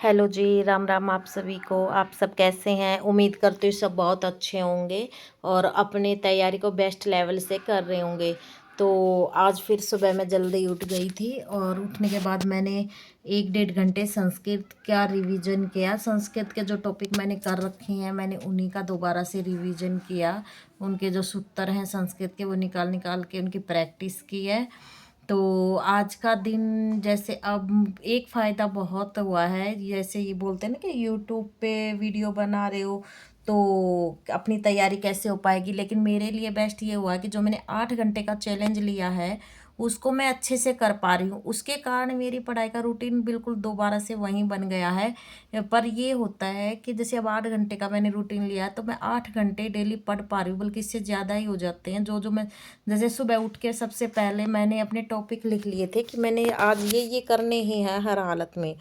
Hello जी, राम राम आप सभी को। आप सब कैसे हैं? उम्मीद करती हूँ सब बहुत अच्छे होंगे और अपनी तैयारी को बेस्ट लेवल से कर रहे होंगे। तो आज फिर सुबह मैं जल्दी उठ गई थी और उठने के बाद मैंने 1 डेढ़ घंटे संस्कृत का रिवीजन किया। संस्कृत के जो टॉपिक मैंने कर रखे हैं मैंने उन्हीं का दोबारा से रिवीजन किया। उनके जो सूत्र हैं संस्कृत के वो निकाल निकाल के उनकी प्रैक्टिस की है। तो आज का दिन जैसे अब एक फ़ायदा बहुत हुआ है, जैसे ये बोलते हैं ना कि यूट्यूब पे वीडियो बना रहे हो तो अपनी तैयारी कैसे हो पाएगी, लेकिन मेरे लिए बेस्ट ये हुआ कि जो मैंने 8 घंटे का चैलेंज लिया है उसको मैं अच्छे से कर पा रही हूँ। उसके कारण मेरी पढ़ाई का रूटीन बिल्कुल दोबारा से वहीं बन गया है। पर ये होता है कि जैसे अब 8 घंटे का मैंने रूटीन लिया है तो मैं 8 घंटे डेली पढ़ पा रही हूँ, बल्कि इससे ज़्यादा ही हो जाते हैं। जो जो मैं जैसे सुबह उठ के सबसे पहले मैंने अपने टॉपिक लिख लिए थे कि मैंने आज ये करने ही हैं हर हालत में।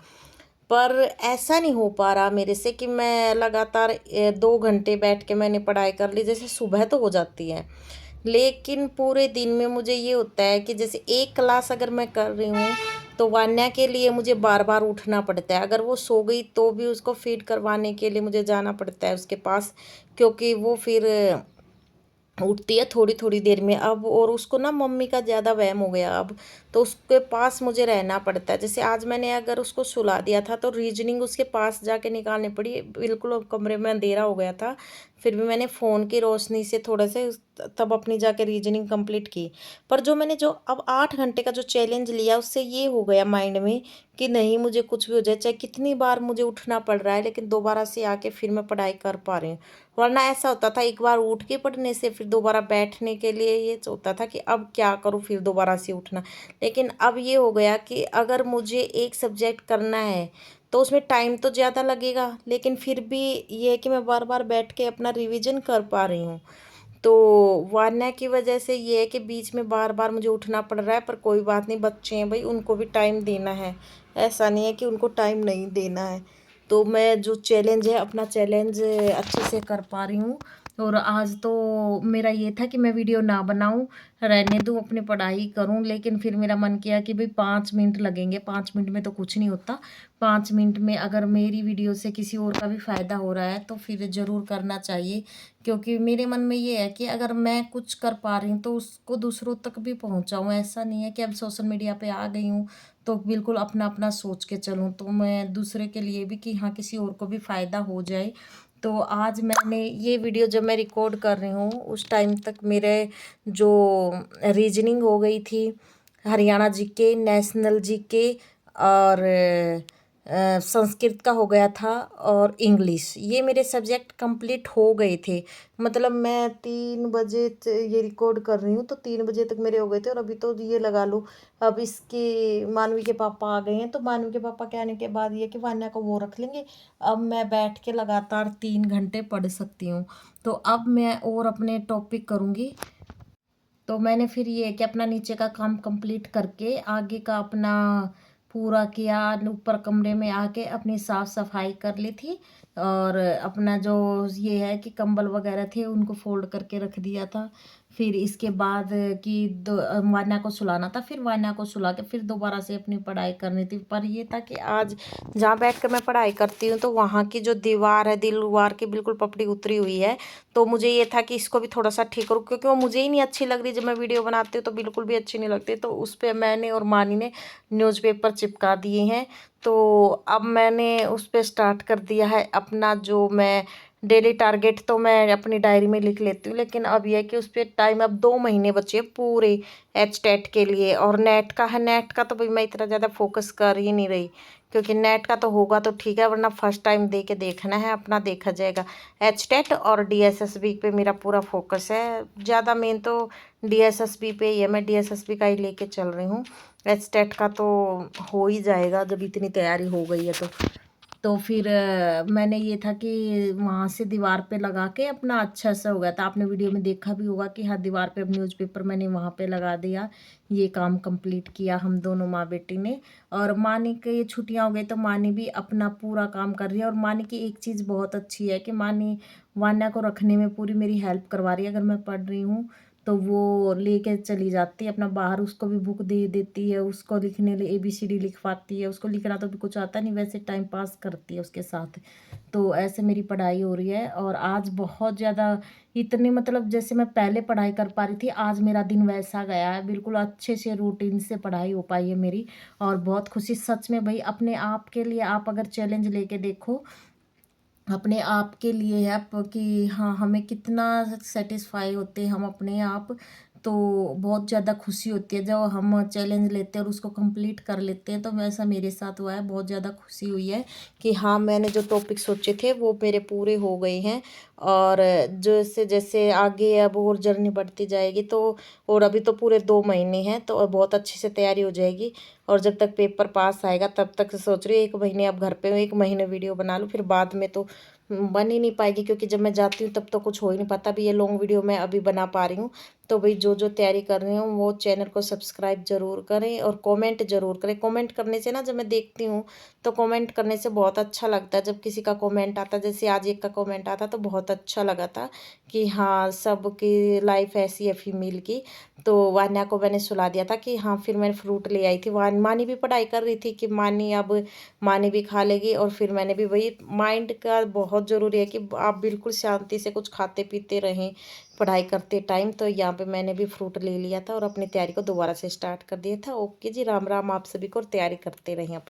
पर ऐसा नहीं हो पा रहा मेरे से कि मैं लगातार 2 घंटे बैठ के मैंने पढ़ाई कर ली। जैसे सुबह तो हो जाती है, लेकिन पूरे दिन में मुझे ये होता है कि जैसे एक क्लास अगर मैं कर रही हूँ तो वान्या के लिए मुझे बार बार उठना पड़ता है। अगर वो सो गई तो भी उसको फीड करवाने के लिए मुझे जाना पड़ता है उसके पास, क्योंकि वो फिर उठती है थोड़ी थोड़ी देर में अब। और उसको ना मम्मी का ज़्यादा वहम हो गया अब, तो उसके पास मुझे रहना पड़ता है। जैसे आज मैंने अगर उसको सुला दिया था तो रीजनिंग उसके पास जाके निकालनी पड़ी। बिल्कुल अब कमरे में अंधेरा हो गया था, फिर भी मैंने फ़ोन की रोशनी से थोड़ा से तब अपनी जाके रीजनिंग कंप्लीट की। पर जो अब 8 घंटे का जो चैलेंज लिया उससे ये हो गया माइंड में कि नहीं, मुझे कुछ भी हो जाए, चाहे कितनी बार मुझे उठना पड़ रहा है, लेकिन दोबारा से आके फिर मैं पढ़ाई कर पा रही हूँ। वरना ऐसा होता था एक बार उठ के पढ़ने से फिर दोबारा बैठने के लिए ये होता था कि अब क्या करूँ, फिर दोबारा से उठना। लेकिन अब ये हो गया कि अगर मुझे एक सब्जेक्ट करना है तो उसमें टाइम तो ज़्यादा लगेगा, लेकिन फिर भी ये है कि मैं बार बार बैठ के अपना रिवीजन कर पा रही हूँ। तो वरना की वजह से ये है कि बीच में बार बार मुझे उठना पड़ रहा है। पर कोई बात नहीं, बच्चे हैं भाई, उनको भी टाइम देना है। ऐसा नहीं है कि उनको टाइम नहीं देना है। तो मैं जो चैलेंज है अपना चैलेंज अच्छे से कर पा रही हूँ। और आज तो मेरा ये था कि मैं वीडियो ना बनाऊं, रहने दूं, अपनी पढ़ाई करूं, लेकिन फिर मेरा मन किया कि भाई 5 मिनट लगेंगे, 5 मिनट में तो कुछ नहीं होता। 5 मिनट में अगर मेरी वीडियो से किसी और का भी फ़ायदा हो रहा है तो फिर ज़रूर करना चाहिए। क्योंकि मेरे मन में ये है कि अगर मैं कुछ कर पा रही हूँ तो उसको दूसरों तक भी पहुँचाऊँ। ऐसा नहीं है कि अब सोशल मीडिया पे आ गई हूँ तो बिल्कुल अपना अपना सोच के चलूँ, तो मैं दूसरे के लिए भी कि हाँ किसी और को भी फ़ायदा हो जाए। तो आज मैंने ये वीडियो जब मैं रिकॉर्ड कर रही हूँ उस टाइम तक मेरे जो रीजनिंग हो गई थी, हरियाणा जीके, नेशनल जीके और संस्कृत का हो गया था और इंग्लिश, ये मेरे सब्जेक्ट कंप्लीट हो गए थे। मतलब मैं 3 बजे ये रिकॉर्ड कर रही हूँ तो 3 बजे तक मेरे हो गए थे। और अभी तो ये लगा लो, अब इसके मानवी के पापा आ गए हैं तो मानवी के पापा के आने के बाद ये कि वान्या को वो रख लेंगे। अब मैं बैठ के लगातार 3 घंटे पढ़ सकती हूँ। तो अब मैं और अपने टॉपिक करूँगी। तो मैंने फिर ये है कि अपना नीचे का काम कंप्लीट करके आगे का अपना पूरा किया। ऊपर कमरे में आके अपनी साफ सफाई कर ली थी और अपना जो ये है कि कंबल वगैरह थे उनको फोल्ड करके रख दिया था। फिर इसके बाद कि वान्या को सुलाना था, फिर वान्या को सुला के फिर दोबारा से अपनी पढ़ाई करनी थी। पर ये था कि आज जहाँ बैठ कर मैं पढ़ाई करती हूँ तो वहाँ की जो दीवार है, दीवार की बिल्कुल पपड़ी उतरी हुई है। तो मुझे ये था कि इसको भी थोड़ा सा ठीक करूँ, क्योंकि वो मुझे ही नहीं अच्छी लग रही। जब मैं वीडियो बनाती हूँ तो बिल्कुल भी अच्छी नहीं लगती। तो उस पर मैंने और मानी ने न्यूज़पेपर चिपका दिए हैं। तो अब मैंने उस पर स्टार्ट कर दिया है अपना जो मैं डेली टारगेट तो मैं अपनी डायरी में लिख लेती हूँ, लेकिन अब यह है कि उस पर टाइम अब 2 महीने बचे हैं पूरे एच टेट के लिए। और नेट का है, नेट का तो भाई मैं इतना ज़्यादा फोकस कर ही नहीं रही, क्योंकि नेट का तो होगा तो ठीक है, वरना फर्स्ट टाइम दे के देखना है, अपना देखा जाएगा। एच टेट और डीएसएसबी पे मेरा पूरा फोकस है। ज़्यादा मेन तो डीएसएसबी पे ही है, मैं डीएसएसबी का ही लेके चल रही हूँ। एच टेट का तो हो ही जाएगा जब इतनी तैयारी हो गई है तो फिर मैंने ये था कि वहाँ से दीवार पे लगा के अपना अच्छा सा हो गया था। आपने वीडियो में देखा भी होगा कि हाँ दीवार पे अब न्यूज़पेपर मैंने वहाँ पे लगा दिया। ये काम कंप्लीट किया हम दोनों माँ बेटी ने। और मानी की छुट्टियाँ हो गई तो मानी भी अपना पूरा काम कर रही है। और मानी की एक चीज़ बहुत अच्छी है कि मानी वान्या को रखने में पूरी मेरी हेल्प करवा रही है। अगर मैं पढ़ रही हूँ तो वो लेके चली जाती है अपना बाहर, उसको भी बुक दे देती है, उसको लिखने लिए ABCD लिखवाती है, उसको लिखना तो भी कुछ आता नहीं, वैसे टाइम पास करती है उसके साथ। तो ऐसे मेरी पढ़ाई हो रही है और आज बहुत ज़्यादा इतनी मतलब जैसे मैं पहले पढ़ाई कर पा रही थी, आज मेरा दिन वैसा गया है, बिल्कुल अच्छे से रूटीन से पढ़ाई हो पाई है मेरी। और बहुत खुशी सच में, भई अपने आप के लिए आप अगर चैलेंज लेके देखो, अपने आप के लिए है कि हाँ, हमें कितना सैटिस्फाई होते हैं हम अपने आप। तो बहुत ज़्यादा खुशी होती है जब हम चैलेंज लेते हैं और उसको कंप्लीट कर लेते हैं। तो वैसा मेरे साथ हुआ है, बहुत ज़्यादा खुशी हुई है कि हाँ, मैंने जो टॉपिक सोचे थे वो मेरे पूरे हो गए हैं। और जैसे जैसे आगे अब और जर्नी बढ़ती जाएगी, तो और अभी तो पूरे 2 महीने हैं, तो और बहुत अच्छे से तैयारी हो जाएगी। और जब तक पेपर पास आएगा तब तक सोच रही हूँ 1 महीने अब घर पे हूँ, 1 महीने वीडियो बना लूँ, फिर बाद में तो बन ही नहीं पाएगी, क्योंकि जब मैं जाती हूँ तब तो कुछ हो ही नहीं पाता। अभी ये लॉन्ग वीडियो मैं अभी बना पा रही हूँ। तो भाई जो जो तैयारी कर रही हूँ वो चैनल को सब्सक्राइब जरूर करें और कमेंट जरूर करें। कमेंट करने से ना, जब मैं देखती हूँ तो कमेंट करने से बहुत अच्छा लगता है। जब किसी का कमेंट आता, जैसे आज एक का कमेंट आता, तो बहुत अच्छा लगा था कि हाँ, सबकी लाइफ ऐसी है फीमेल की। तो वान्या को मैंने सुला दिया था कि हाँ, फिर मैंने फ्रूट ले आई थी। मानी भी पढ़ाई कर रही थी कि मानी अब मानी भी खा लेगी, और फिर मैंने भी वही, माइंड का बहुत ज़रूरी है कि आप बिल्कुल शांति से कुछ खाते पीते रहें पढ़ाई करते टाइम। तो यहाँ पे मैंने भी फ्रूट ले लिया था और अपनी तैयारी को दोबारा से स्टार्ट कर दिया था। ओके जी, राम राम आप सभी को, और तैयारी करते रहें।